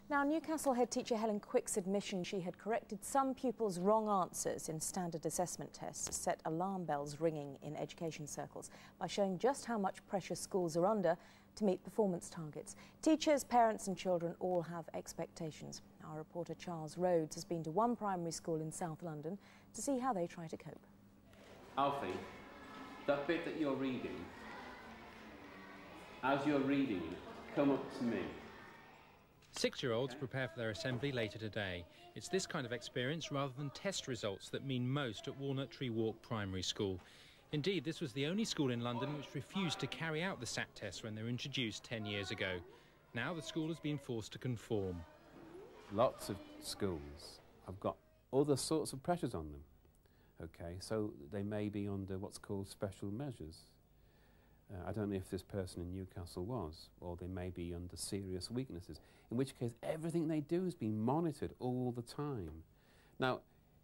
Now, Newcastle head teacher Helen Quick's admission she had corrected some pupils' wrong answers in standard assessment tests set alarm bells ringing in education circles by showing just how much pressure schools are under to meet performance targets. Teachers, parents and children all have expectations. Our reporter Charles Rhodes has been to one primary school in South London to see how they try to cope. Alfie, that bit that you're reading, as you're reading it, come up to me. 6-year-olds prepare for their assembly later today. It's this kind of experience rather than test results that mean most at Walnut Tree Walk Primary School. Indeed, this was the only school in London which refused to carry out the SAT tests when they were introduced 10 years ago. Now the school has been forced to conform. Lots of schools have got other sorts of pressures on them. OK, so they may be under what's called special measures. I don't know if this person in Newcastle was, or they may be under serious weaknesses, in which case everything they do is being monitored all the time. Now,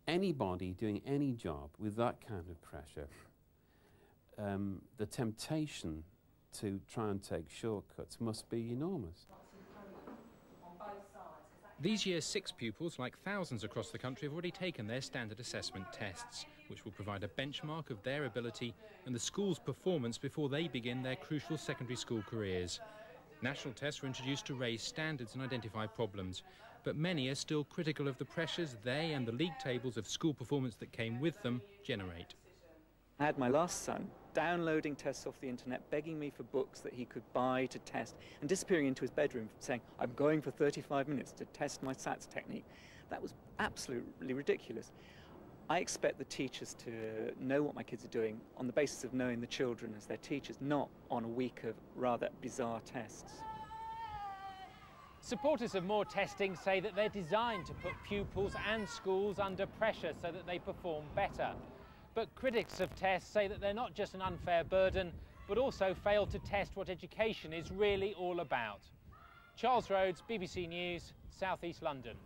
anybody doing any job with that kind of pressure, the temptation to try and take shortcuts must be enormous. These Year 6 pupils, like thousands across the country, have already taken their standard assessment tests, which will provide a benchmark of their ability and the school's performance before they begin their crucial secondary school careers. National tests were introduced to raise standards and identify problems, but many are still critical of the pressures they and the league tables of school performance that came with them generate. I had my last son downloading tests off the internet, begging me for books that he could buy to test, and disappearing into his bedroom saying, "I'm going for 35 minutes to test my SATS technique." That was absolutely ridiculous. I expect the teachers to know what my kids are doing on the basis of knowing the children as their teachers, not on a week of rather bizarre tests. Supporters of more testing say that they're designed to put pupils and schools under pressure so that they perform better. But critics of tests say that they're not just an unfair burden, but also fail to test what education is really all about. Charles Rhodes, BBC News, South East London.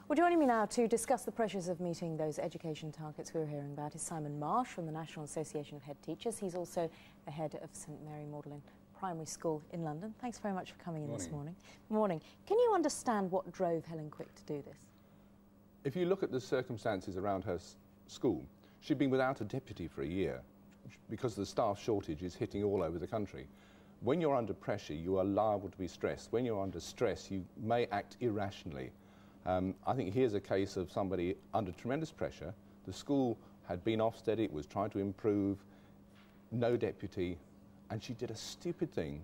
Well, joining me now to discuss the pressures of meeting those education targets we were hearing about is Simon Marsh from the National Association of Head Teachers. He's also the head of St Mary Magdalene Primary School in London. Thanks very much for coming in this morning. Morning. Can you understand what drove Helen Quick to do this? If you look at the circumstances around her school, she'd been without a deputy for a year because the staff shortage is hitting all over the country. When you're under pressure, you are liable to be stressed. When you're under stress, you may act irrationally. I think here's a case of somebody under tremendous pressure. The school had been Ofsted, it was trying to improve, no deputy, and she did a stupid thing.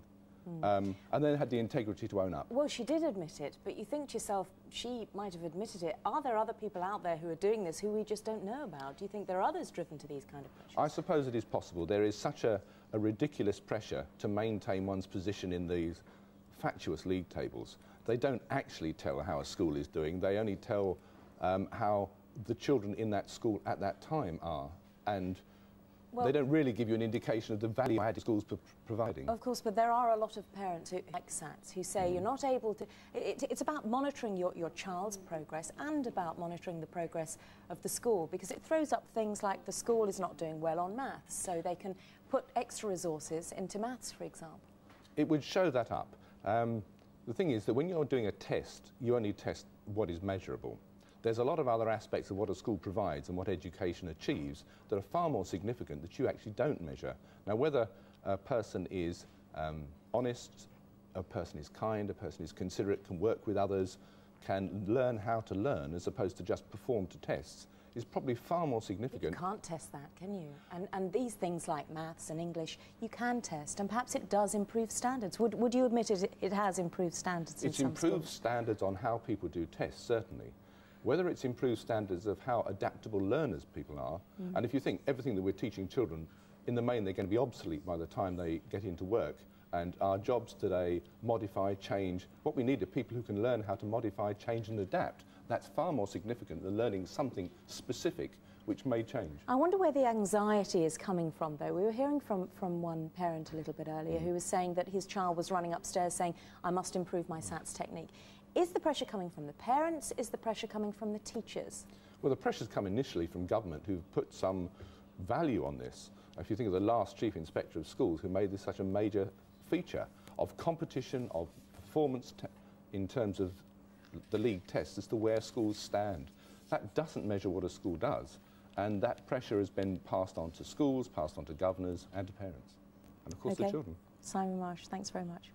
And then had the integrity to own up. Well, she did admit it, but you think to yourself, she might have admitted it. Are there other people out there who are doing this who we just don't know about? Do you think there are others driven to these kind of pressures? I suppose it is possible. There is such a ridiculous pressure to maintain one's position in these fatuous league tables. They don't actually tell how a school is doing. They only tell how the children in that school at that time are. And well, they don't really give you an indication of the value added schools providing. Of course, but there are a lot of parents who, like SATS, who say you're not able to... It's about monitoring your child's progress and about monitoring the progress of the school, because it throws up things like the school is not doing well on maths, so they can put extra resources into maths, for example. It would show that up. The thing is that when you're doing a test, you only test what is measurable. There's a lot of other aspects of what a school provides and what education achieves that are far more significant that you actually don't measure. Now, whether a person is honest, a person is kind, a person is considerate, can work with others, can learn how to learn as opposed to just perform to tests, is probably far more significant. You can't test that, can you? And these things like maths and English, you can test, and perhaps it does improve standards. Would you admit it has improved standards in some schools? It's improved standards on how people do tests, certainly. Whether it's improved standards of how adaptable learners people are, and if you think everything that we're teaching children, in the main they're going to be obsolete by the time they get into work, and our jobs today modify, change. What we need are people who can learn how to modify, change and adapt. That's far more significant than learning something specific which may change. I wonder where the anxiety is coming from, though. We were hearing from one parent a little bit earlier who was saying that his child was running upstairs saying, "I must improve my SATS technique." Is the pressure coming from the parents? Is the pressure coming from the teachers? Well, the pressure's come initially from government, who've put some value on this. If you think of the last Chief Inspector of Schools who made this such a major feature of competition, of performance in terms of the league tests as to where schools stand. That doesn't measure what a school does, and that pressure has been passed on to schools, passed on to governors and to parents, and of course the children. Simon Marsh, thanks very much.